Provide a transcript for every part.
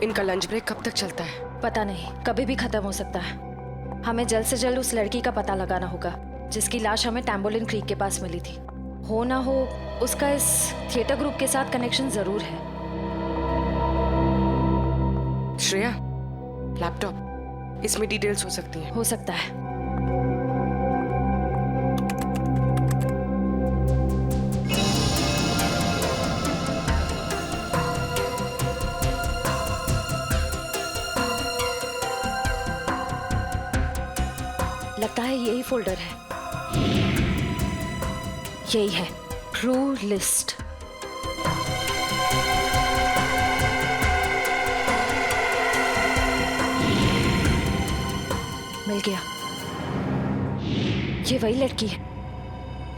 इनका lunch break कब तक चलता है? पता नहीं, कभी भी खत्म हो सकता है। हमें जल्द से जल्द उस लड़की का पता लगाना होगा जिसकी लाश हमें टैम्बोलिन क्रीक के पास मिली थी। हो ना हो उसका इस थिएटर ग्रुप के साथ कनेक्शन जरूर है। श्रेया, लैपटॉप, इसमें डिटेल्स हो सकती हैं। हो सकता है। लगता है यही फोल्डर है। यही है, ट्रू लिस्ट। मिल गया। ये वही लड़की है।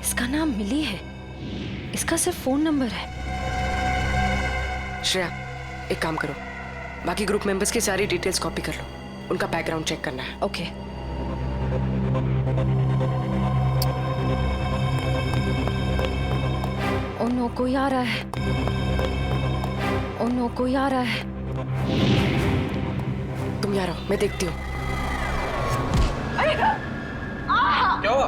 इसका नाम मिली है। इसका सिर्फ फोन नंबर है। श्रेया, एक काम करो, बाकी ग्रुप मेंबर्स की सारी डिटेल्स कॉपी कर लो, उनका बैकग्राउंड चेक करना है। ओके। ओ नो, कोई आ रहा है। ओ नो, कोई आ रहा है। तुम यहाँ रहो, मैं देखती हूँ। क्या हुआ?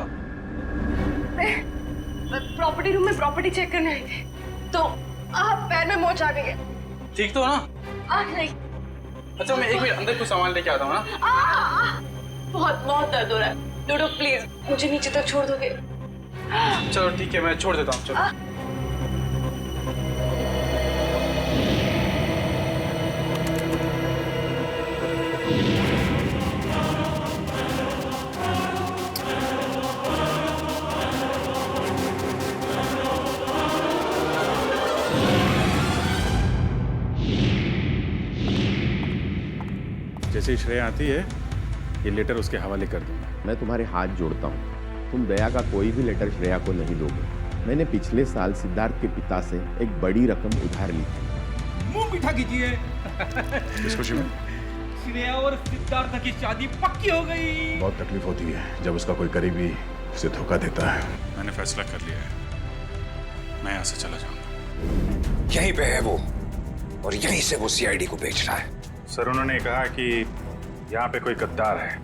प्रॉपर्टी रूम में प्रॉपर्टी चेक करने आई थी, तो पैर में मोच आ गई है। ठीक तो हो ना? नहीं। अच्छा, मैं एक मिनट अंदर कुछ सामान लेके आता हूँ ना। बहुत बहुत दर्द हो रहा है। डोडो प्लीज मुझे नीचे तक छोड़ दोगे? चलो ठीक है, मैं छोड़ देता हूँ। चलो। जैसे ही श्रेया आती है ये लेटर उसके हवाले कर दूंगा। मैं तुम्हारे हाथ जोड़ता हूँ, तुम दया का कोई भी लेटर श्रेया को नहीं दोगे। मैंने पिछले साल सिद्धार्थ के पिता से एक बड़ी रकम उधार ली थी। मुंह मीठा कीजिए। इस खुशी में श्रेया और सिद्धार्थ की शादी पक्की हो गई। बहुत तकलीफ होती है जब उसका कोई करीबी उसे धोखा देता है। मैंने फैसला कर लिया है, मैं यहाँ से चला जाऊंगा। यहीं पे है वो, और यहीं से वो सीआईडी को बेच रहा है। सर, उन्होंने कहा कि यहाँ पे कोई गद्दार है।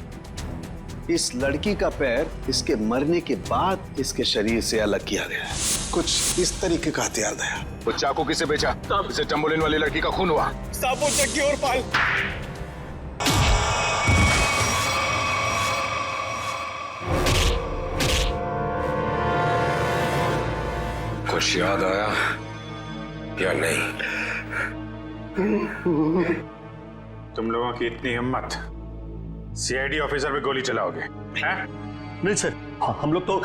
इस लड़की का पैर इसके मरने के बाद इसके शरीर से अलग किया गया है। कुछ इस तरीके का हथियार दया। वो चाकू किसे बेचा? इसे टम्बोलिन वाली लड़की का खून हुआ। साबो जग्गी और पाल। कुछ याद आया या नहीं? तुम लोगों की इतनी हिम्मत, सीआईडी ऑफिसर पे गोली चलाओगे? नहीं सर, हम लोग तो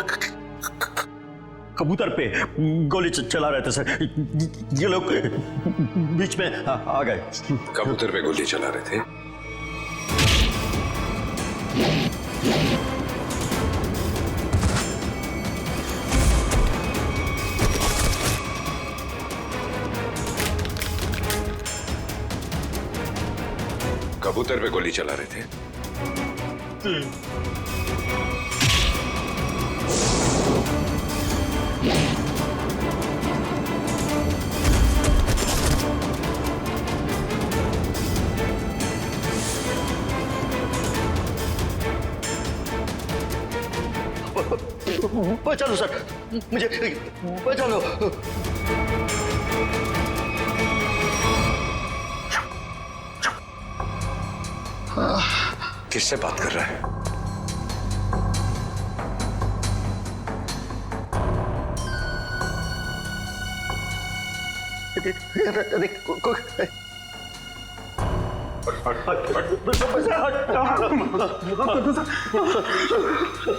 कबूतर पे गोली चला रहे थे सर। ये लोग बीच में आ गए। कबूतर पे गोली चला रहे थे? कबूतर पे गोली चला रहे थे? बचा लो सर, मुझे बचा लो। किससे बात कर रहा है?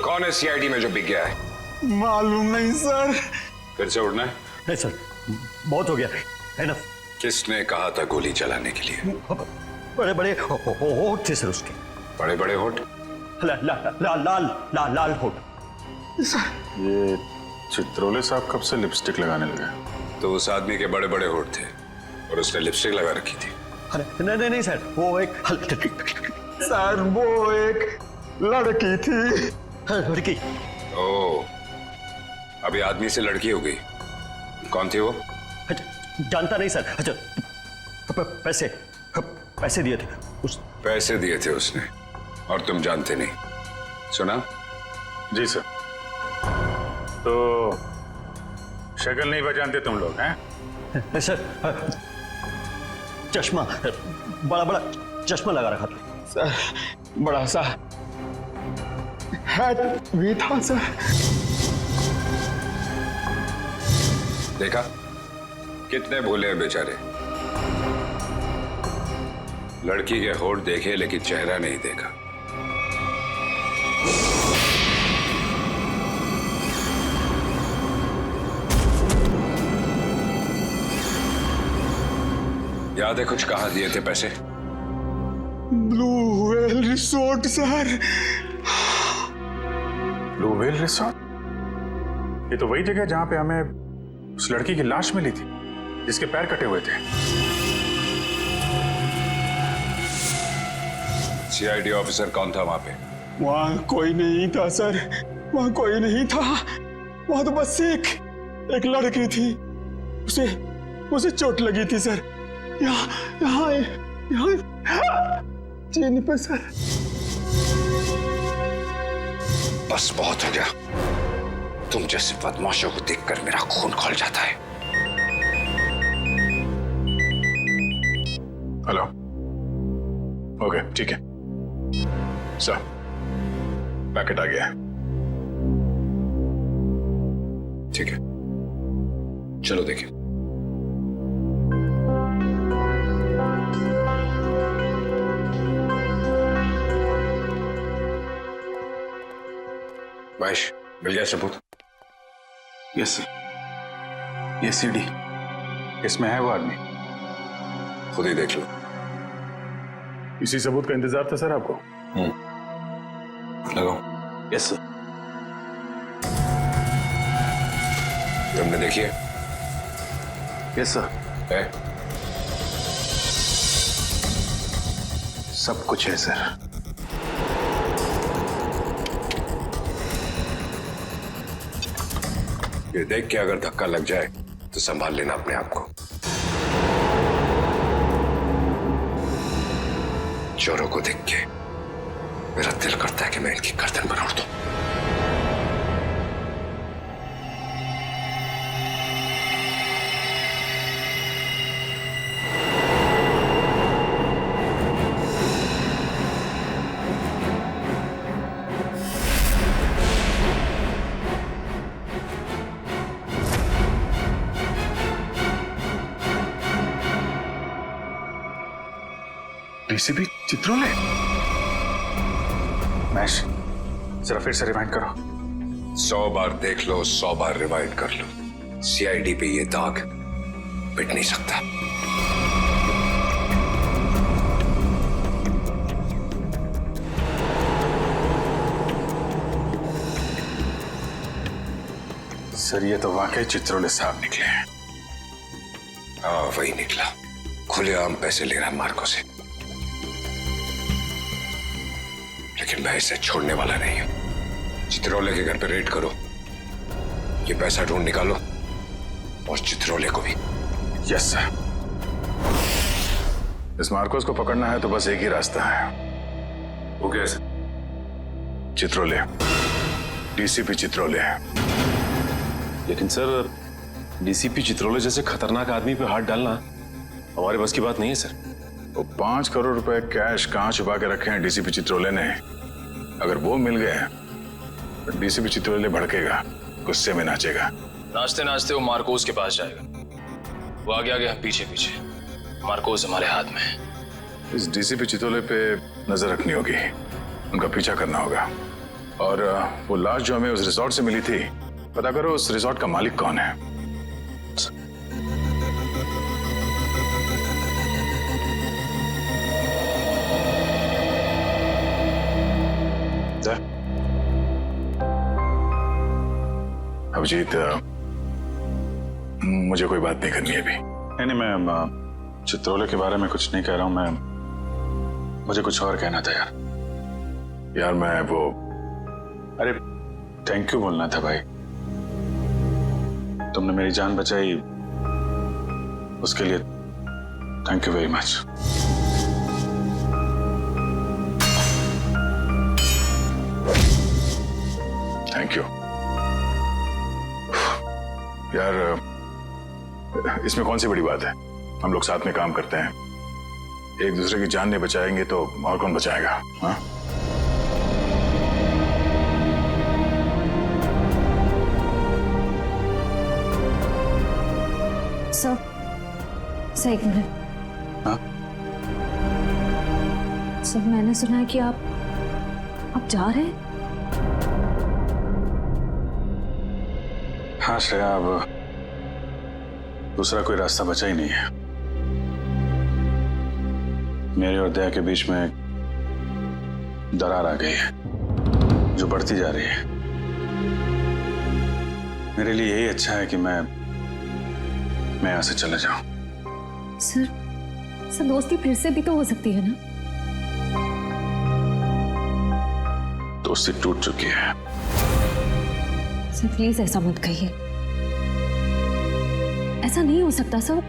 कौन है सीआईडी में जो बिक गया है? मालूम नहीं सर। फिर से उड़ना है? नहीं सर, बहुत हो गया, एनफ। किसने कहा था गोली चलाने के लिए? बड़े बड़े होठ थे सर उसके। बड़े बड़े होठ? लाल होठ। ये चित्रोले साहब कब से लिपस्टिक लगाने लगे? तो उस आदमी के बड़े बड़े होठ थे और उसने लिपस्टिक लगा रखी थी। नहीं नहीं सर, वो एक सर वो एक लड़की थी। लड़की? ओह, अभी आदमी से लड़की हो गई। कौन थी वो? जानता नहीं सर। अच्छा, पैसे पैसे दिए थे उस पैसे दिए थे उसने और तुम जानते नहीं। सुना? जी सर। तो शक्ल नहीं पहचानते तुम लोग हैं? सर, चश्मा, बड़ा बड़ा चश्मा लगा रखा था सर, बड़ा सा हैट भी था सर। देखा कितने भूले हैं बेचारे। लड़की के होठ देखे लेकिन चेहरा नहीं देखा। याद है कुछ कहाँ दिए थे पैसे? Blue whale resort sir. Blue whale resort? ये तो वही जगह जहां पे हमें उस लड़की की लाश मिली थी जिसके पैर कटे हुए थे। सीआईडी ऑफिसर कौन था वहां पे? वहां कोई नहीं था सर, वहां कोई नहीं था। वहां तो बस एक लड़की थी, उसे चोट लगी थी सर। यहाँ चीन पे सर। बस बहुत हो गया। तुम जैसे बदमाशों को देखकर मेरा खून खौल जाता है। हेलो। ओके ठीक है सर, पैकेट आ गया है। ठीक है चलो देखिए। महेश, मिल गया सबूत? Yes sir. ये सीडी, इसमें है वो आदमी। खुद ही देख लो। इसी सबूत का इंतजार था सर आपको? लगाओ। Yes sir. तुमने देखी है? Yes sir. है? सब कुछ है सर। ये देख के अगर धक्का लग जाए तो संभाल लेना अपने आप को। चोरों को देख के मेरा दिल करता है कि मैं इनकी गर्दन पर उड़ दूं। डीसीपी चित्रोले? महेश, जरा फिर से रिवाइंड करो। 100 बार देख लो, 100 बार रिवाइंड कर लो, सीआईडी पे ये दाग मिट नहीं सकता। सर ये तो वाकई चित्रोले साहब निकले हैं। हाँ वही निकला। खुलेआम पैसे ले रहा मार्को से, लेकिन मैं इसे छोड़ने वाला नहीं हूं। चित्रोले के घर पे रेड करो, ये पैसा ढूंढ निकालो और चित्रोले को भी। Yes sir. इस मार्कोस को पकड़ना है तो बस एक ही रास्ता है। वो कैसे? चित्रोले, डीसीपी चित्रोले। लेकिन सर, डीसीपी चित्रोले जैसे खतरनाक आदमी पे हाथ डालना हमारे बस की बात नहीं है सर। वो 5 करोड़ रुपए कैश कहां छुपा के रखे हैं डीसीपी चित्रोले ने? अगर वो मिल गए तो डीसीपी चित्रोले भड़केगा, गुस्से में नाचेगा। नाचते नाचते वो मार्कोस के पास जाएगा। वो आगे आगे, हम पीछे पीछे। मार्कोस हमारे हाथ में है। इस डीसीपी चित्रोले पे नजर रखनी होगी, उनका पीछा करना होगा। और वो लाश जो हमें उस रिसोर्ट से मिली थी, पता करो उस रिसोर्ट का मालिक कौन है। अभिजीत, मुझे कोई बात नहीं करनी है अभी। नहीं, मैं चित्रोले के बारे में कुछ नहीं कह रहा हूं। मुझे कुछ और कहना था यार। मैं वो, अरे थैंक यू बोलना था भाई। तुमने मेरी जान बचाई, उसके लिए thank you very much. Thank you यार, इसमें कौन सी बड़ी बात है? हम लोग साथ में काम करते हैं, एक दूसरे की जान नहीं बचाएंगे तो और कौन बचाएगा? हाँ? सर एक मिनट। हाँ? सर मैंने सुना है कि आप जा रहे हैं। हाँ श्रेया, अब दूसरा कोई रास्ता बचा ही नहीं है। मेरे और दया के बीच में दरार आ गई है जो बढ़ती जा रही है। मेरे लिए यही अच्छा है कि मैं यहाँ से चला जाऊं। सर दोस्ती फिर से भी तो हो सकती है ना? दोस्ती टूट चुकी है। सर प्लीज ऐसा मत कहिए, ऐसा नहीं हो सकता सर।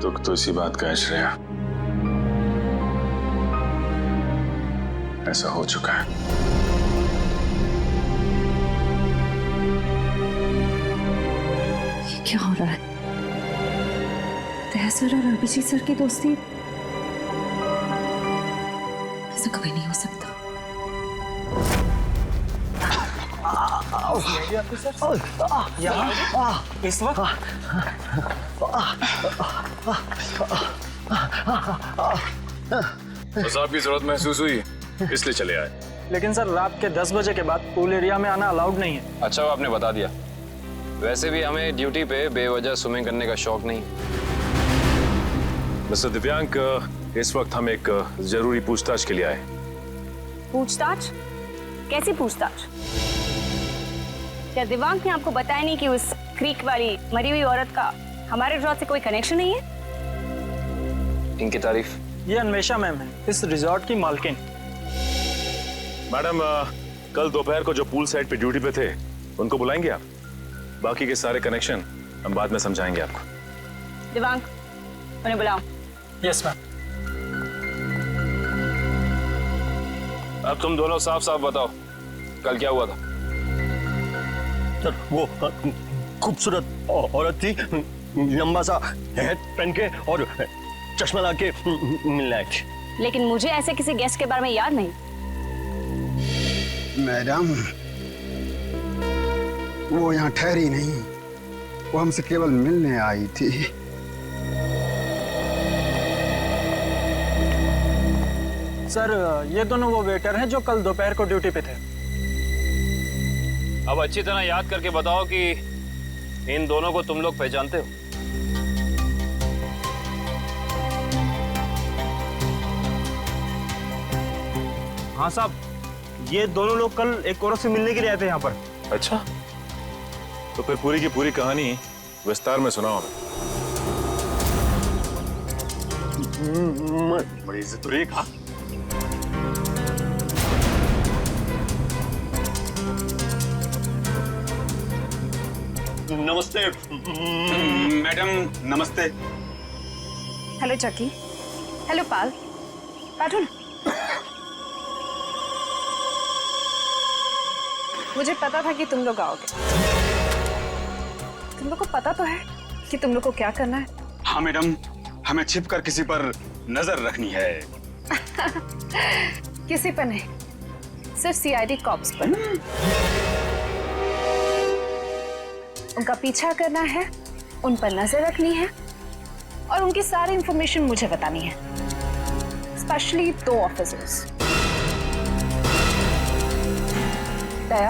दुख तो इसी बात का है श्रेया, ऐसा हो चुका है। ये क्या हो रहा है? दया सर और अभिजीत सर की दोस्ती, ऐसा कभी नहीं हो सकता। इस वक्त बस आपकी जरूरत महसूस हुई, इसलिए चले आए। लेकिन सर रात के 10 बजे के बाद पूल एरिया में आना अलाउड नहीं है। अच्छा वो आपने बता दिया। वैसे भी हमें ड्यूटी पे बेवजह स्विमिंग करने का शौक नहीं। मिस्टर दिव्यांक, इस वक्त हम एक जरूरी पूछताछ के लिए आए। पूछताछ? कैसी पूछताछ? क्या दिव्यांग ने आपको बताया नहीं कि उस क्रीक वाली मरी हुई औरत का हमारे रिजॉर्ट से कोई कनेक्शन नहीं है? इनकी तारीफ। ये अन्वेषा मैम है, इस रिजॉर्ट की मालकिन। मैडम, कल दोपहर को जो पूल साइड पे ड्यूटी पे थे उनको बुलाएंगे आप? बाकी के सारे कनेक्शन हम बाद में समझाएंगे आपको। दिव्यांग, उन्हें बुलाओ। Yes ma'am. अब तुम दोनों साफ साफ बताओ, कल क्या हुआ था? सर वो खूबसूरत औरत थी, लंबा सा हैट पहन के और चश्मा लगा के मिलने आई थी। लेकिन मुझे ऐसे किसी गेस्ट के बारे में याद नहीं। मैडम, वो यहाँ ठहरी नहीं, वो हमसे केवल मिलने आई थी। सर ये दोनों वो वेटर हैं जो कल दोपहर को ड्यूटी पे थे। अब अच्छी तरह याद करके बताओ कि इन दोनों को तुम लोग पहचानते हो? हाँ साहब, ये दोनों लोग कल एक औरत से मिलने के लिए आए थे यहाँ पर। अच्छा, तो फिर पूरी की पूरी कहानी विस्तार में सुनाओ। बड़ी इज्जत तो रही। हाँ नमस्ते मैडम, नमस्ते। हेलो चकी। हेलो पाल। बैठो ना। मुझे पता था कि तुम लोग आओगे। तुम लोग को पता तो है कि तुम लोग को क्या करना है? हाँ मैडम, हमें छिपकर किसी पर नजर रखनी है। किसी पर नहीं, सिर्फ सीआईडी कॉप्स पर। उनका पीछा करना है, उन पर नजर रखनी है और उनकी सारी इंफॉर्मेशन मुझे बतानी है, स्पेशली 2 ऑफिसर्स, दया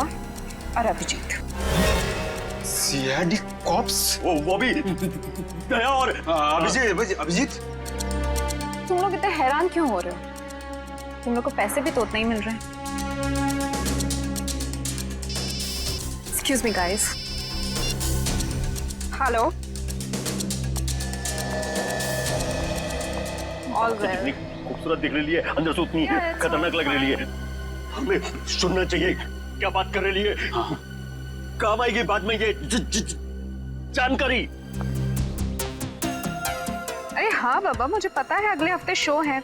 और अभिजीत। CID cops? वो भी दया और अभिजीत। तुम लोग इतने हैरान क्यों हो रहे हो? तुम लोग को पैसे भी तो उतने ही मिल रहे हैं। Excuse me guys. Hello. All well. खूबसूरत दिख रही है, अंदर से उतनी खतरनाक लग रही है। हमें सुनना चाहिए क्या बात कर रही है। काम आएगी बाद में ये जानकारी। अरे हाँ बाबा, मुझे पता है अगले हफ्ते शो है।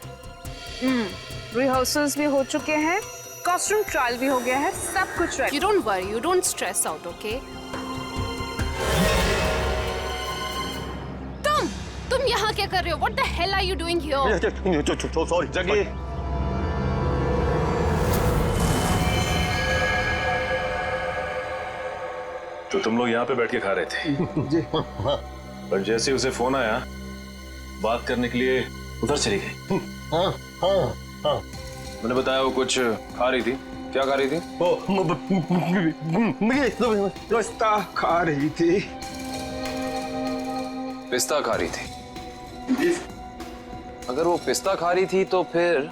रिहर्सल्स भी हो चुके हैं, कॉस्ट्यूम ट्रायल भी हो गया है, सब कुछ ready. You don't worry, you don't stress out, okay? तुम यहाँ क्या कर रहे हो? What the hell are you doing here? Sorry जगी। तो तुम लोग यहाँ पे बैठ के खा रहे थे पर जैसे ही उसे फोन आया बात करने के लिए उधर चली गई। हाँ। मैंने बताया वो कुछ खा रही थी। क्या खा रही थी? पिस्ता खा रही थी। पिस्ता खा रही थी? अगर वो पिस्ता खा रही थी तो फिर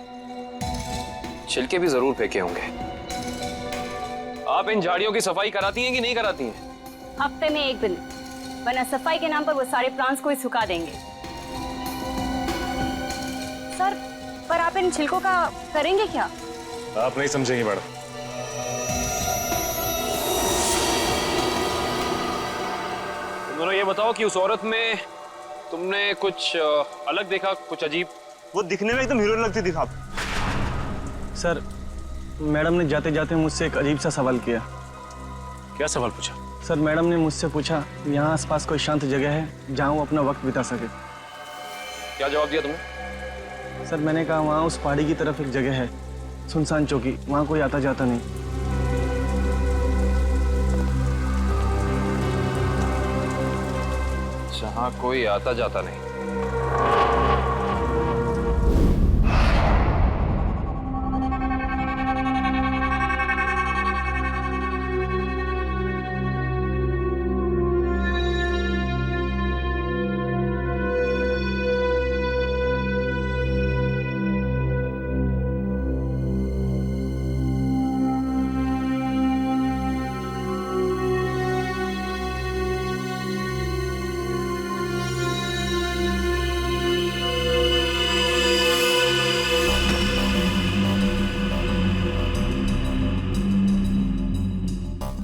छिलके भी जरूर फेंके होंगे। आप इन झाड़ियों की सफाई कराती हैं कि नहीं कराती हैं? हफ्ते में एक दिन, वरना सफाई के नाम पर वो सारे प्लांट्स को ही सुखा देंगे। सर, पर आप इन छिलकों का करेंगे क्या? आप नहीं समझेंगी मैडम। तुम दोनों ये बताओ कि उस औरत में तुमने कुछ अलग देखा, कुछ अजीब? वो दिखने में एकदम हीरोइन लगती थी साहब। सर, मैडम ने जाते जाते मुझसे एक अजीब सा सवाल किया। क्या सवाल पूछा? सर, मैडम ने मुझसे पूछा यहाँ आसपास कोई शांत जगह है जहाँ वो अपना वक्त बिता सके। क्या जवाब दिया तुमने? सर, मैंने कहा वहाँ उस पहाड़ी की तरफ एक जगह है, सुनसान चौकी, वहाँ कोई आता जाता नहीं। जहाँ कोई आता जाता नहीं।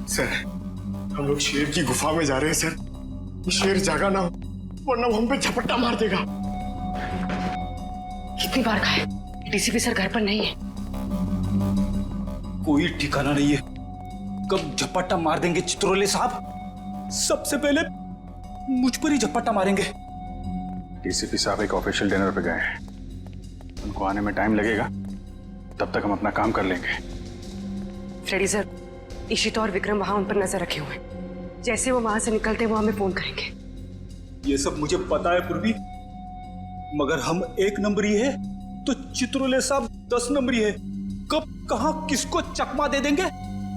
सर, हम लोग शेर की गुफा में जा रहे हैं सर। ये शेर जागा ना हो वरना वो हम पे झपट्टा मार देगा। कितनी बार कहा है डीसीपी सर घर पर नहीं है। कोई ठिकाना नहीं है, कब झपट्टा मार देंगे चित्रोले साहब। सबसे पहले मुझ पर ही झपट्टा मारेंगे। डीसीपी साहब एक ऑफिशियल डिनर पे गए हैं, उनको आने में टाइम लगेगा, तब तक हम अपना काम कर लेंगे। फ्रेडी सर, इशिता और विक्रम वहां उन पर नजर रखे हुए हैं। जैसे वो वहां से निकलते वो हमें फोन करेंगे। ये सब मुझे पता है पूर्वी, मगर हम 1 नंबरी है तो चित्रोले साहब 10 नंबरी है। कब कहां किसको चकमा दे देंगे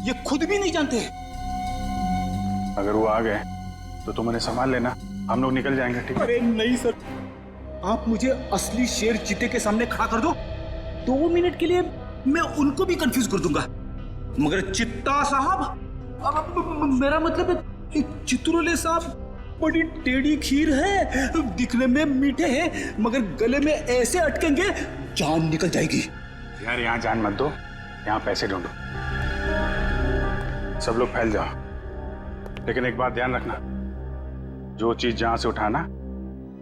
ये खुद भी नहीं जानते। अगर वो आ गए तो तुम उन्हें संभाल लेना, हम लोग निकल जाएंगे। ठीक है? अरे नहीं सर, आप मुझे असली शेर चीते के सामने खड़ा कर दो, 2 मिनट के लिए मैं उनको भी कंफ्यूज कर दूंगा। मगर चित्ता साहब, अब मेरा मतलब है चित्रोले साहब बड़ी टेढ़ी खीर है, दिखने में मीठे हैं मगर गले में ऐसे अटकेंगे जान निकल जाएगी। यार यहाँ जान मत दो, यहाँ पैसे ढूंढो। सब लोग फैल जाओ, लेकिन एक बात ध्यान रखना, जो चीज जहां से उठाना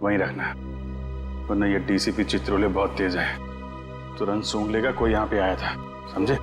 वहीं रखना, वरना ये डीसीपी चित्रोले बहुत तेज है, तुरंत सूंघ लेगा कोई यहाँ पे आया था, समझे?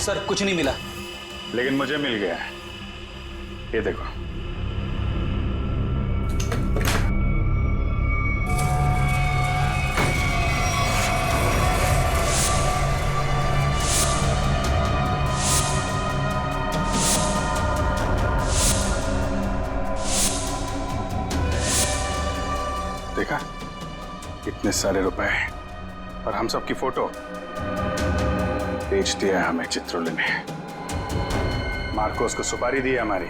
सर कुछ नहीं मिला। लेकिन मुझे मिल गया है, ये देखो। देखा, इतने सारे रुपए और हम सबकी फोटो बेच दिया हमें चित्रोले ने। मार्कोस को सुपारी दी है हमारी।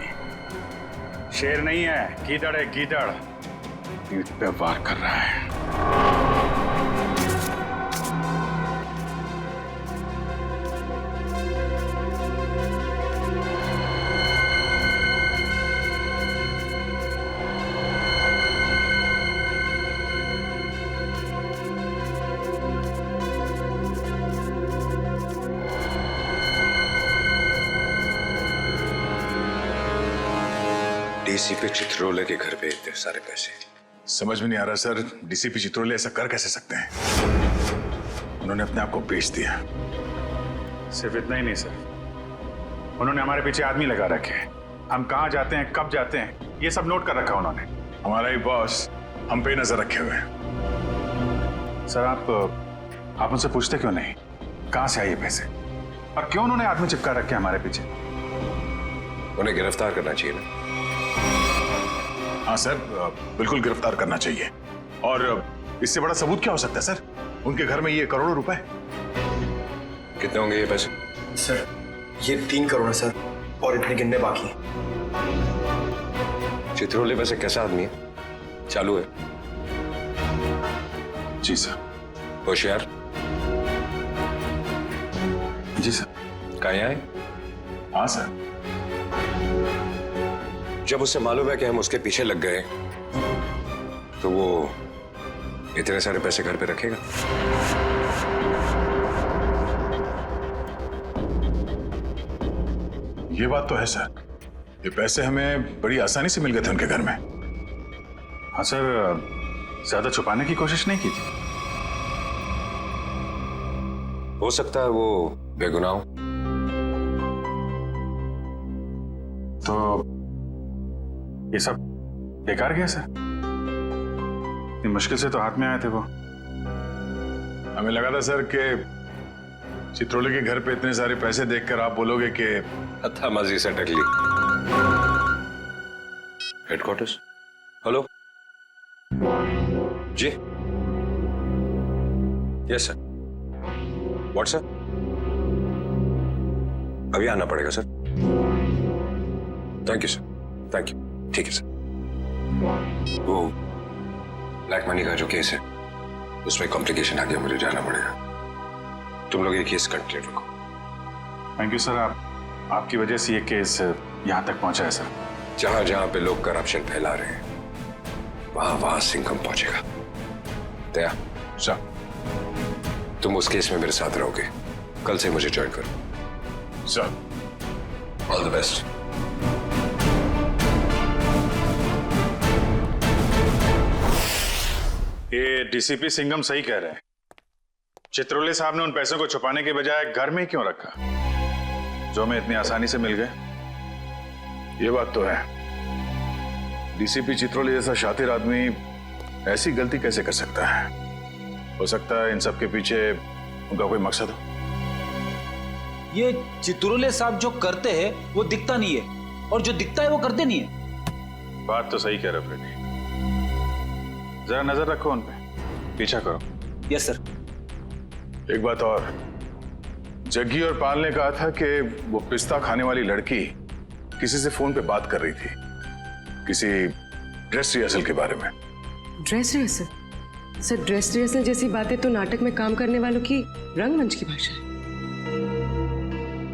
शेर नहीं है, गीदड़ है, गीदड़। पीठ पे वार कर रहा है। डीसीपी चित्रोले के घर पे इतने सारे पैसे। समझ में नहीं आ रहा सर, डीसीपी चित्रोले ऐसा कर कैसे सकते हैं? उन्होंने अपने आप को बेच दिया। सिर्फ इतना ही नहीं सर, उन्होंने हमारे पीछे आदमी लगा रखे हैं। हम कहाँ जाते हैं, कब जाते हैं, ये सब नोट कर रखा उन्होंने। हमारा ही बॉस हम पे नजर रखे हुए हैं। सर आप उनसे पूछते क्यों नहीं कहाँ से आए ये पैसे, और क्यों उन्होंने आदमी चिपका रखे हमारे पीछे? उन्हें गिरफ्तार करना चाहिए ना। हाँ सर, बिल्कुल गिरफ्तार करना चाहिए। और इससे बड़ा सबूत क्या हो सकता है सर? उनके घर में ये करोड़ों रुपए। कितने होंगे ये पैसे? सर ये 3 करोड़ है सर, और इतने गिनने बाकी हैं। चित्रोले वैसे कैसा आदमी है? चालू है? जी सर। होशियार? जी सर। कहाँ आए? हाँ सर। जब उसे मालूम है कि हम उसके पीछे लग गए तो वो इतने सारे पैसे घर पे रखेगा? ये बात तो है सर, ये पैसे हमें बड़ी आसानी से मिल गए थे उनके घर में। हाँ सर, ज्यादा छुपाने की कोशिश नहीं की थी। हो सकता है वो बेगुनाह हो। तो ये सब बेकार गया सर? इतनी मुश्किल से तो हाथ में आए थे वो। हमें लगा था सर कि चित्रोले के घर पे इतने सारे पैसे देखकर आप बोलोगे कि हत्थामाजी से टक ली। हेडक्वार्टर्स? हेलो जी। Yes sir. What sir? अभी आना पड़ेगा sir. Thank you sir, thank you. ठीक है सर। वो ब्लैक मनी का जो केस है उसमें कॉम्प्लिकेशन आ गया, मुझे जाना पड़ेगा। तुम लोग ये केस कंटिन्यू रखो। थैंक यू सर, आपकी वजह से ये केस यहाँ तक पहुंचा है सर। जहां जहां पे लोग करप्शन फैला रहे हैं वहां सिंघम पहुंचेगा। दया सर, तुम उस केस में मेरे साथ रहोगे। कल से मुझे ज्वाइन करो सर। All the best. ये डीसीपी सिंघम सही कह रहे हैं। चित्रोले साहब ने उन पैसों को छुपाने के बजाय घर में ही क्यों रखा, जो हमें इतनी आसानी से मिल गए? ये बात तो है, डीसीपी चित्रोले जैसा शातिर आदमी ऐसी गलती कैसे कर सकता है? हो सकता है इन सब के पीछे उनका कोई मकसद हो। ये चित्रोले साहब जो करते हैं वो दिखता नहीं है, और जो दिखता है वो करते नहीं है। बात तो सही कह रहे फ्रेडी, जरा नजर रखो उन पे, पीछा करो। Yes sir. एक बात और, जग्गी और पाल ने कहा था कि वो पिस्ता खाने वाली लड़की किसी से फोन पे बात कर रही थी, किसी ड्रेस रिहर्सल के बारे में। Dress rehearsal? Sir, dress rehearsal जैसी बातें तो नाटक में काम करने वालों की रंगमंच की भाषा है।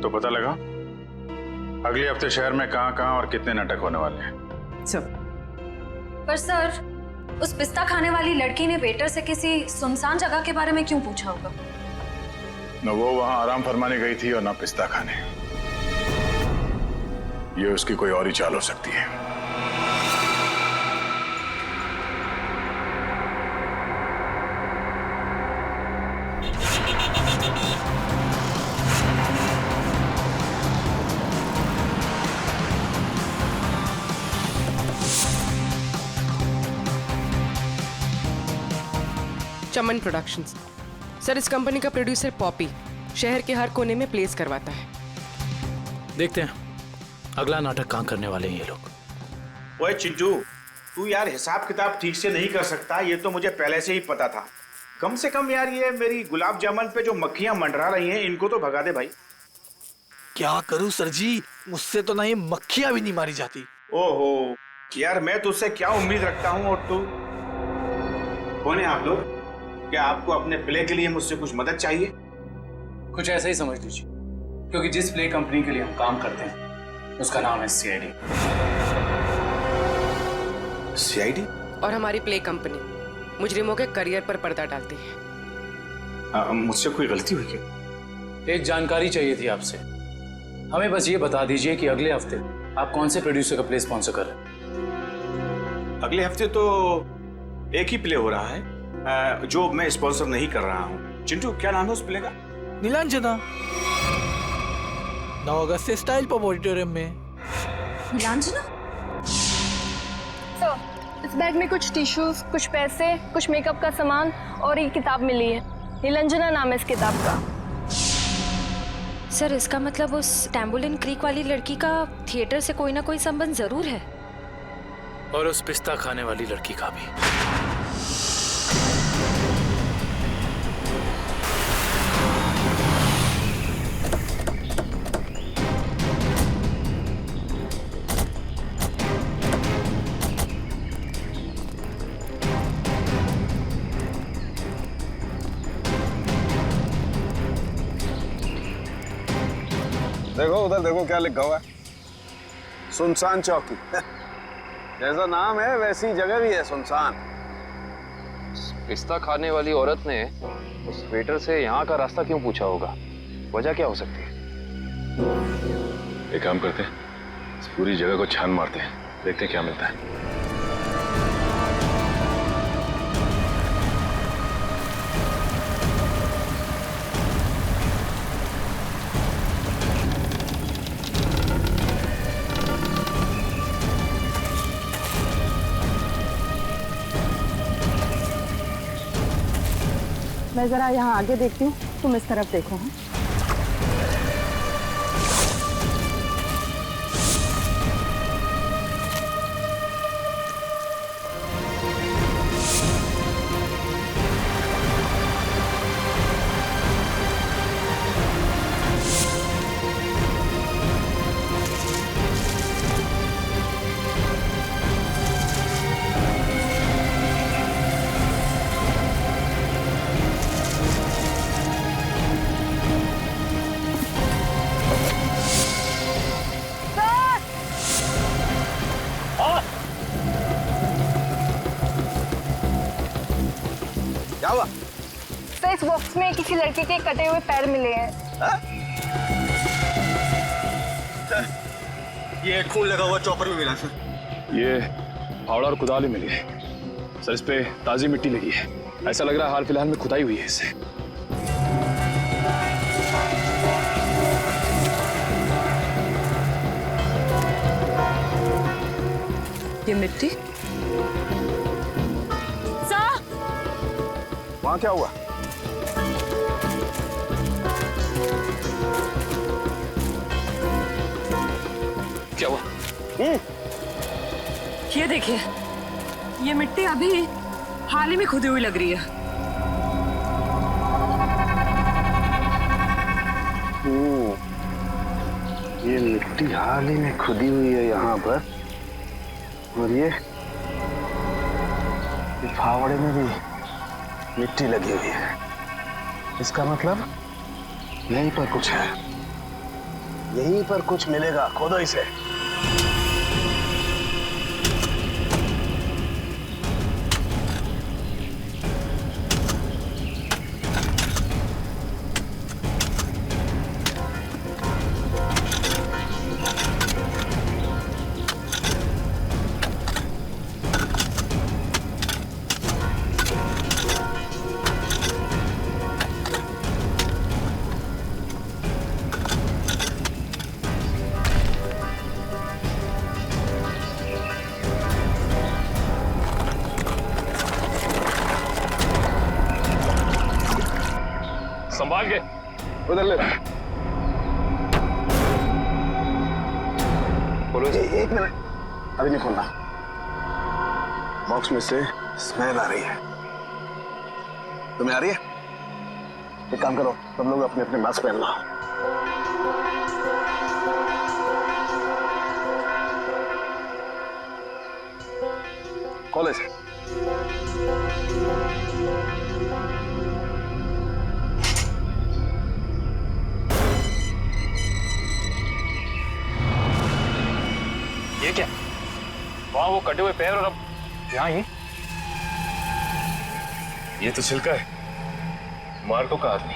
तो पता लगा अगले हफ्ते शहर में कहां और कितने नाटक होने वाले हैं? सब। पर सर, उस पिस्ता खाने वाली लड़की ने वेटर से किसी सुनसान जगह के बारे में क्यों पूछा होगा? न वो वहां आराम फरमाने गई थी और ना पिस्ता खाने। ये उसकी कोई और ही चाल हो सकती है। चमन प्रोडक्शंस। सर, इस कंपनी का प्रोड्यूसर पॉपी शहर के हर कोने में प्लेस करवाता है। देखते हैं अगला नाटक कहाँ करने वाले हैं ये लोग। ओए चिंटू, तू यार हिसाब किताब ठीक से नहीं कर सकता, ये तो मुझे पहले से ही पता था। कम से कम यार ये मेरी गुलाब जामुन पे जो मक्खियां मंडरा रही हैं इनको तो भगा दे भाई। क्या करूं सर जी, मुझसे तो नहीं मक्खियां भी नहीं मारी जाती। ओहो यार, मैं तुझसे क्या उम्मीद रखता हूँ। और तू कौन है आप लोग? क्या आपको अपने प्ले के लिए मुझसे कुछ मदद चाहिए? कुछ ऐसा ही समझ लीजिए, क्योंकि जिस प्ले कंपनी के लिए हम काम करते हैं उसका नाम है CID। CID? और हमारी प्ले कंपनी मुजरिमों के करियर पर पर्दा डालती है। मुझसे कोई गलती हुई क्या? एक जानकारी चाहिए थी आपसे। हमें बस ये बता दीजिए कि अगले हफ्ते आप कौन से प्रोड्यूसर का प्ले स्पॉन्सर कर रहे हैं। अगले हफ्ते तो एक ही प्ले हो रहा है जो मैं स्पॉन्सर नहीं कर रहा हूँ। चिंटू, क्या नाम है उस प्ले का? नीलांजना। 9 अगस्त से स्टाइल पब ऑडिटोरियम में। नीलांजना? सर, इस बैग में कुछ टिश्यूज, कुछ पैसे, कुछ मेकअप का सामान और एक किताब मिली है। नीलांजना नाम है इस किताब का। सर, इसका मतलब उस टैम्बोलिन क्रीक वाली लड़की का थिएटर से कोई ना कोई संबंध जरूर है। और उस पिस्ता खाने वाली लड़की का भी। देखो उधर, देखो क्या लिखा हुआ है, सुनसान चौकी। जैसा नाम है वैसी जगह भी है, सुनसान। पिस्ता खाने वाली औरत ने उस वेटर से यहाँ का रास्ता क्यों पूछा होगा? वजह क्या हो सकती है? एक काम करते हैं, इस पूरी जगह को छान मारते हैं, देखते हैं क्या मिलता है। मैं जरा यहाँ आगे देखती हूँ, तुम इस तरफ देखो। हाँ? क्या हुआ? सर, इस बॉक्स में किसी लड़के के कटे हुए पैर मिले हैं। ये खून लगा हुआ चॉपर भी मिला सर। ये फावड़ा और कुदाल भी मिली है सर। इस पे ताजी मिट्टी लगी है, ऐसा लग रहा है हाल फिलहाल में खुदाई हुई है इससे। ये मिट्टी? सर, वहां क्या हुआ? क्या हुआ? ये देखिए, ये मिट्टी अभी हाल ही में खुदी हुई लग रही है। ये मिट्टी हाल ही में खुदी हुई है यहाँ पर, और ये फावड़े में भी मिट्टी लगी हुई है। इसका मतलब यहीं पर कुछ है, यहीं पर कुछ मिलेगा। खोदो इसे। संभाल के उधर ले। बोलो। एक मिनट, अभी नहीं खोलना। बॉक्स में से स्मेल आ रही है। तुम्हें आ रही है? एक काम करो, तुम लोग अपने अपने मास्क पहन लो। कॉलेज ये क्या? वहां वो कटे हुए पैर और अब यहाँ ही। ये तो छिलका है, मार्को का आदमी।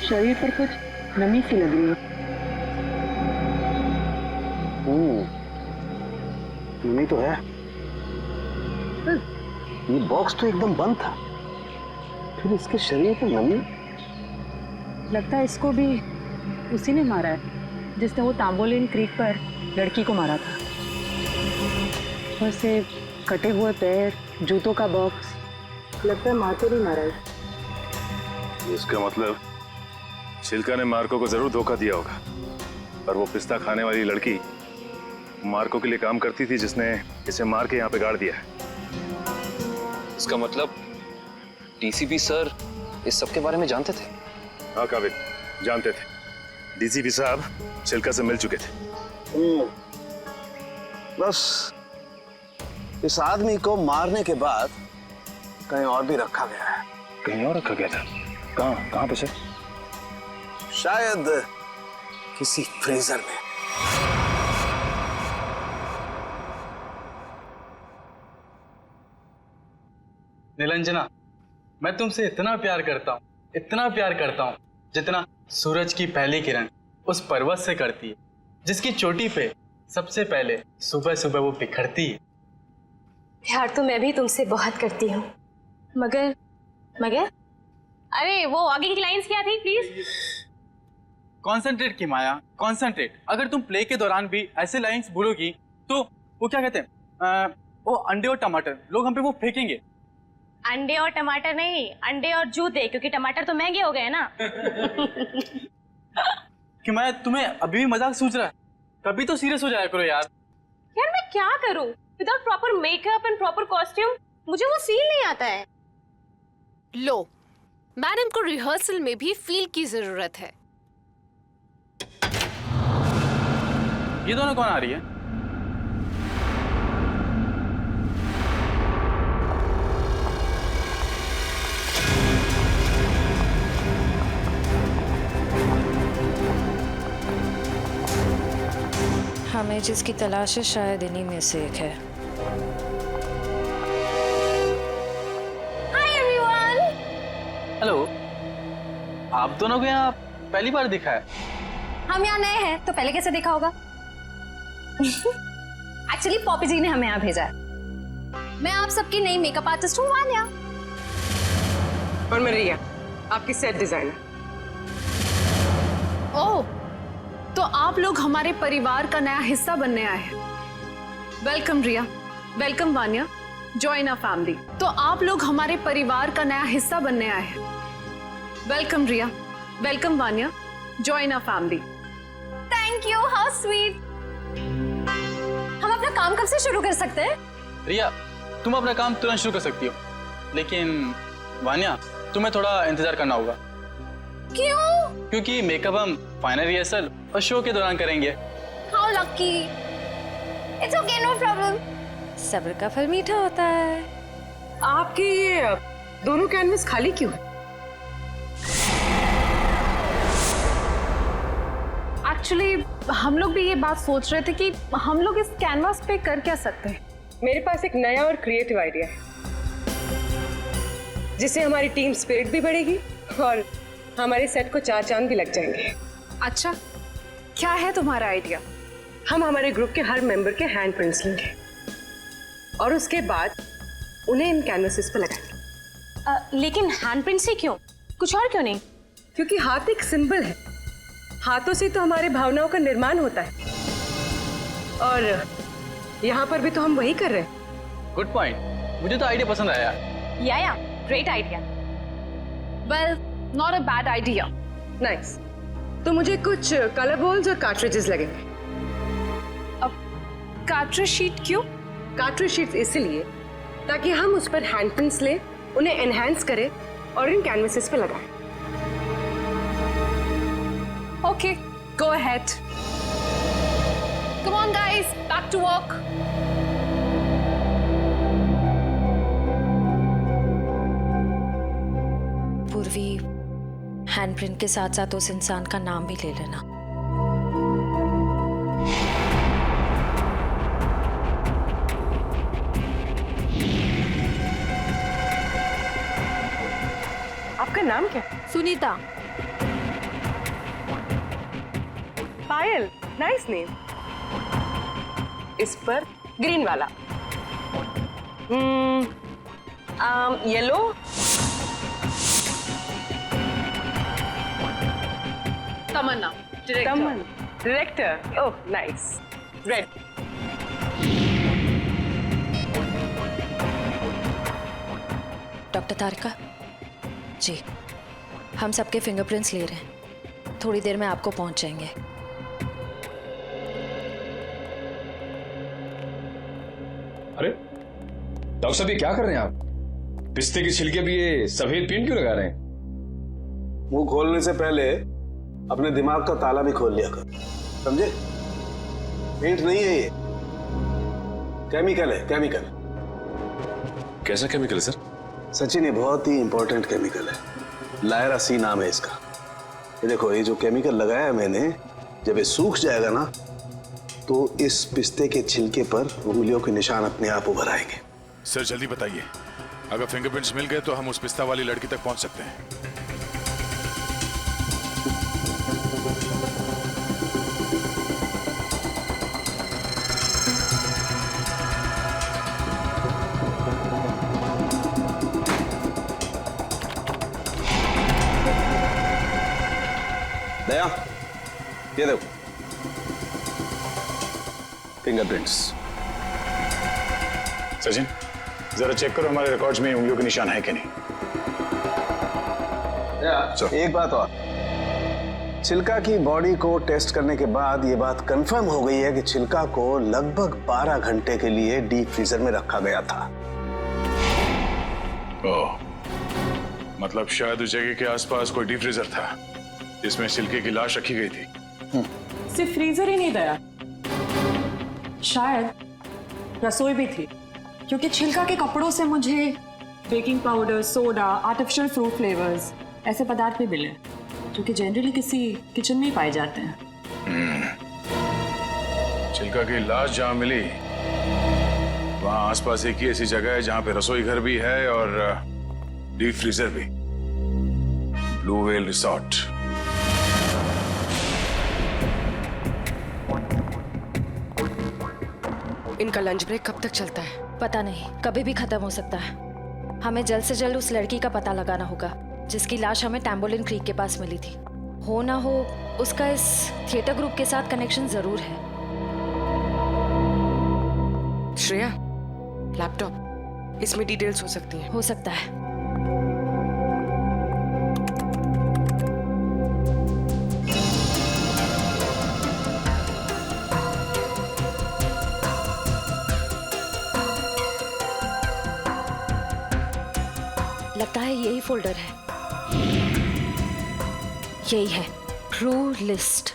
शरीर पर कुछ नमी सी लग रही है। नमी तो है। ये बॉक्स तो एकदम बंद था, फिर इसके शरीर पर नमी। लगता है इसको भी उसी ने मारा है जिसने वो तांबोलिन क्रीक पर लड़की को मारा था। वैसे कटे हुए पैर, जूतों का बॉक्स, लगता है मार्को ने मारा है। इसका मतलब छिलका ने मार्को को जरूर धोखा दिया होगा, और वो पिस्ता खाने वाली लड़की मार्को के लिए काम करती थी, जिसने इसे मार के यहाँ पे गाड़ दिया है। इसका मतलब डीसीपी सर इस सब के बारे में जानते थे? हाँ काबिल, जानते थे। डीसीपी साहब छिलका से मिल चुके थे। बस इस आदमी को मारने के बाद कहीं और भी रखा गया है। कहीं और रखा गया था? कहाँ पे सर? शायद किसी फ्रीजर में। निरंजना, मैं तुमसे इतना प्यार करता हूँ, इतना प्यार करता हूँ, जितना सूरज की पहली किरण उस पर्वत से करती है, जिसकी चोटी पे सबसे पहले सुबह सुबह वो बिखरती है। प्यार तो मैं भी तुमसे बहुत करती हूँ, मगर अरे वो आगे की लाइंस क्या थी प्लीज? कॉन्सेंट्रेट की माया, कॉन्सेंट्रेट। अगर तुम प्ले के दौरान भी ऐसे लाइंस बोलोगी तो वो क्या कहते हैं, वो अंडे और टमाटर लोग हम पे वो फेंकेंगे। अंडे और टमाटर नहीं, अंडे और जूते, क्योंकि टमाटर तो महंगे हो गए ना। कि मैं तुम्हें अभी भी मजाक सूझ रहा है, कभी तो सीरियस हो जाया करो यार। यार मैं क्या करूं without proper makeup and proper costume, मुझे वो फील नहीं आता है। लो, मैडम को रिहर्सल में भी फील की जरूरत है। ये दोनों कौन आ रही है? हमें जिसकी तलाश है शायद इन्हीं में से एक है। Hi everyone. हेलो, आप दोनों को यहाँ पहली बार दिखा है? हम यहाँ नए हैं तो पहले कैसे देखा होगा? एक्चुअली पॉपी जी ने हमें यहाँ भेजा है। मैं आप सबकी नई मेकअप आर्टिस्ट हूँ वान्या। और मैं रिया, आपकी सेट डिजाइनर। ओह, तो आप लोग हमारे परिवार का नया हिस्सा बनने आए हैं। Welcome Riya, welcome Vanya, join our family. तो आप लोग हमारे परिवार का नया हिस्सा बनने आए हैं। Welcome Riya, welcome Vanya, join our family. Thank you, how sweet. हम अपना काम कब से शुरू कर सकते हैं? रिया, तुम अपना काम तुरंत शुरू कर सकती हो, लेकिन वान्या तुम्हें थोड़ा इंतजार करना होगा। क्यों? क्योंकि मेकअप हम फाइनल रिहर्सल और शो के दौरान करेंगे। How lucky. It's okay, no problem. सब्र का फल मीठा होता है। आपके ये दोनों कैनवस खाली क्यों है? एक्चुअली हम लोग भी ये बात सोच रहे थे कि हम लोग इस कैनवास पे कर क्या सकते हैं। मेरे पास एक नया और क्रिएटिव आइडिया है, जिससे हमारी टीम स्पिरिट भी बढ़ेगी और हमारे सेट को 4 चांद भी लग जाएंगे। अच्छा, क्या है तुम्हारा आइडिया? हम हमारे ग्रुप के हर मेंबर के हैंड प्रिंट्स लेंगे और उसके बाद उन्हें इन कैनवसेस पर लगाएंगे। लेकिन हैंड प्रिंट से क्यों? कुछ और क्यों नहीं? क्योंकि हाथ एक सिंबल है हाथों से तो हमारे भावनाओं का निर्माण होता है, और यहाँ पर भी तो हम वही कर रहे हैं। गुड पॉइंट, मुझे तो आइडिया पसंद आया। या great idea. Well, not a bad idea. Nice. तो मुझे कुछ कलर बॉल्स और कार्ट्रिजेस लगेंगे। अब कार्ट्रिज शीट क्यों? कार्ट्रिज शीट्स इसलिए ताकि हम उस पर हैंड प्रिंट्स लें, उन्हें एनहांस करें और इन कैनवसेस पे लगाएं। Okay, go ahead. Come on guys, back to work. Purvi, handprint के साथ साथ उस इंसान का नाम भी ले लेना। आपका नाम क्या? सुनीता। Payal, nice name. इस पर ग्रीन वाला। Yellow. Tamanna, director. Oh nice. Red. Doctor Tarika ji, हम सबके फिंगरप्रिंट्स ले रहे हैं। थोड़ी देर में आपको पहुंच जाएंगे। अरे डॉक्टर साहब, ये क्या कर रहे हैं आप? पिस्ते के छिलके भी ये सफेद पेंट क्यों लगा रहे हैं? मुंह खोलने से पहले अपने दिमाग का ताला भी खोल लिया कर, समझे? पेंट नहीं है ये, केमिकल है, केमिकल। कैसा केमिकल है सर? सचिन, ये बहुत ही इंपॉर्टेंट केमिकल है। लायरा सी नाम है इसका। ये देखो, ये जो केमिकल लगाया है मैंने, जब ये सूख जाएगा ना, तो इस पिस्ते के छिलके पर उंगलियों के निशान अपने आप उभर आएंगे। सर जल्दी बताइए, अगर फिंगरप्रिंट्स मिल गए तो हम उस पिस्ता वाली लड़की तक पहुंच सकते हैं। दया, ये देखो फिंगरप्रिंट्स। सचिन, जरा चेक करो हमारे रिकॉर्ड्स में उंगलियों के निशान है कि नहीं। एक बात और, छिलका की बॉडी को टेस्ट करने के बाद ये बात कंफर्म हो गई है कि छिलका को लगभग 12 घंटे के लिए डीप फ्रीजर में रखा गया था। ओह, मतलब शायद उस जगह के आसपास कोई डीप फ्रीजर था जिसमें छिलके की लाश रखी गई थी। सिर्फ फ्रीजर ही नहीं दया, शायद रसोई भी थी, क्योंकि छिलका के कपड़ों से मुझे baking powder, soda, artificial fruit flavours ऐसे पदार्थ भी मिले जो कि जनरली किसी किचन में ही पाए जाते हैं। छिलका की लाश जहां मिली वहां आसपास एक ही ऐसी जगह है जहां पे रसोई घर भी है और डीप फ्रीजर भी। Blue whale resort. इनका लंच ब्रेक कब तक चलता है? पता नहीं, कभी भी खत्म हो सकता है। हमें जल्द से जल्द उस लड़की का पता लगाना होगा जिसकी लाश हमें टैम्बोलिन क्रीक के पास मिली थी। हो ना हो, उसका इस थिएटर ग्रुप के साथ कनेक्शन जरूर है। श्रेया, लैपटॉप, इसमें डिटेल्स हो सकती हैं। हो सकता है। लगता है यही फोल्डर है। यही है, ट्रू लिस्ट।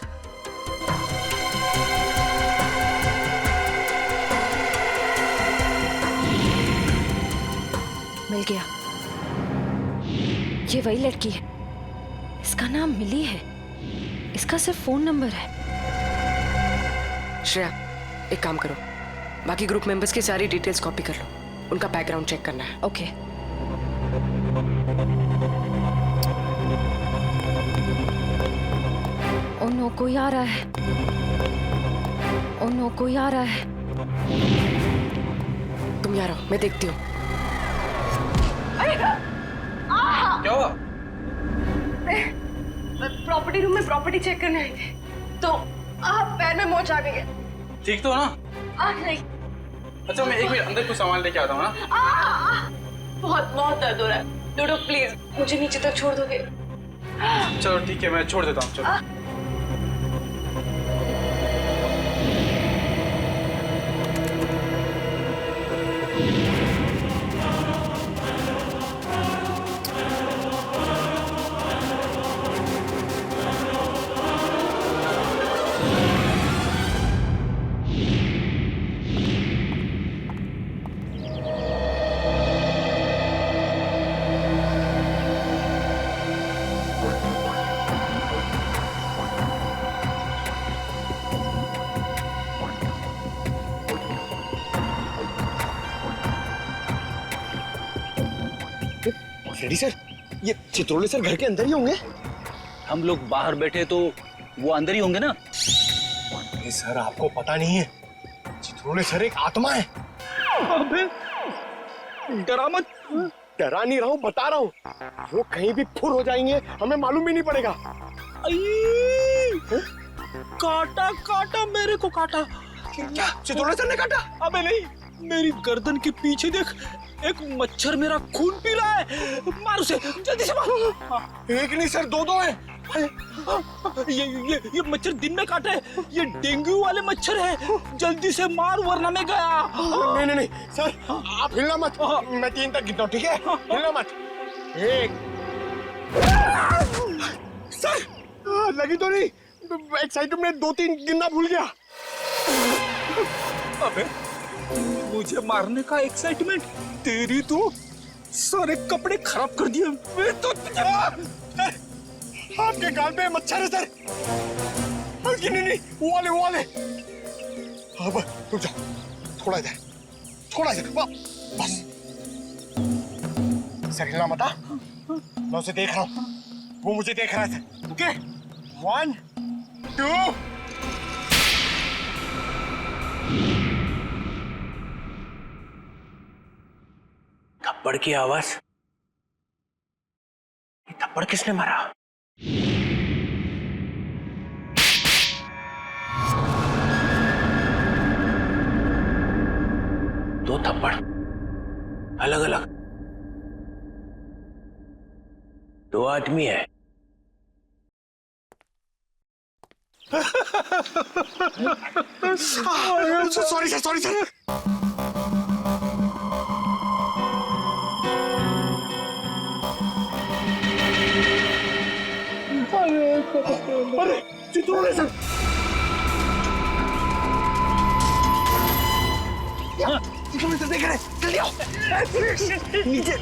मिल गया। ये वही लड़की है। इसका नाम मिली है। इसका सिर्फ फोन नंबर है। श्रेया, एक काम करो, बाकी ग्रुप मेंबर्स की सारी डिटेल्स कॉपी कर लो, उनका बैकग्राउंड चेक करना है। ओके। ओ नो, कोई आ रहा है। ओ नो, कोई आ रहा है। तुम यहाँ रहो, मैं देखती हूँ। क्या हुआ? प्रॉपर्टी रूम में प्रॉपर्टी चेक करने आई थी तो पैर में मोच आ गई है। ठीक तो हो ना? नहीं। अच्छा मैं 1 मिनट अंदर कुछ सामान लेके आता हूँ ना। बहुत बहुत दर्द हो रहा है। डोडो प्लीज मुझे नीचे तक छोड़ दोगे? चलो ठीक है, मैं छोड़ देता हूँ। चलो रेडी सर, ये चित्रोले सर घर के अंदर ही होंगे? हम लोग बाहर बैठे तो वो अंदर ही होंगे ना? ये सर आपको पता नहीं है, चित्रोले सर एक आत्मा है। अबे डरा मत। डरा नहीं रहा हूँ, बता रहा हूँ। वो कहीं भी फुर हो जाएंगे, हमें मालूम भी नहीं पड़ेगा। काटा काटा, मेरे को काटा। क्या चित्रोले सर ने काटा? अबे नहीं, मेरी गर्दन के पीछे देख, एक मच्छर मेरा खून पी रहा है। मार उसे, जल्दी से मारो। एक नहीं सर, दो हैं। ये मच्छर दिन में काटे, ये डेंगू वाले मच्छर है। जल्दी से मार वरना मैं गया। नहीं सर, आप हिलना मत। मैं 3 तक गिनता हूँ, ठीक है? हिलना मत। 1 सर, लगी तो नहीं? एक्साइटमेंट में 2-3 गिनना भूल गया। अबे मुझे मारने का एक्साइटमेंट, तेरी तो सारे कपड़े खराब कर दिए। मैं तो आपके गाल पे मच्छर है सर। नहीं, वो वाले। अब रुक जाओ, थोड़ा इधर, बस। सर हिलना मत। मैं उसे देख रहा हूँ, वो मुझे देख रहा है सर। ओके, 1 2 थप्पड़ की आवाज। ये थप्पड़ किसने मारा? दो थप्पड़ अलग अलग, 2 आदमी है। Sorry sir. अरे चित्रोले सर, देख रहे, जल्दी आओ। नीचे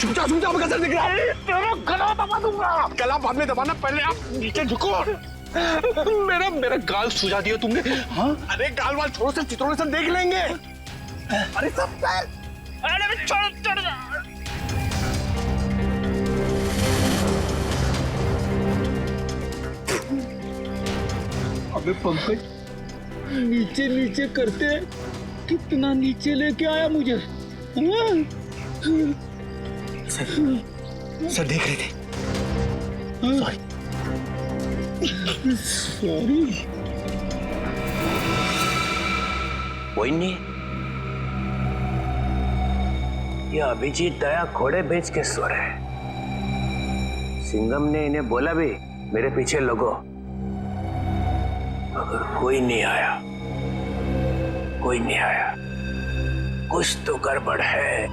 झुक जाओ, गदर दिख रहा है। तेरा गला दबा दूंगा। गला बाद में दबाना, पहले आप नीचे झुको। मेरा गाल सुझा दिया तुमने। हाँ? अरे गाल वाल छोड़ो सर, चित्रोले सर देख लेंगे। अरे सब पैर, अरे छोड़। अबे पंकज, नीचे करते कितना नीचे लेके आया मुझे। सर देख रहे थे। सॉरी। कोई नहीं, ये अभिजीत दया घोड़े बेच के सो रहे हैं। सिंघम ने इन्हें बोला भी मेरे पीछे लगो, मगर कोई नहीं आया। कुछ तो गड़बड़ है।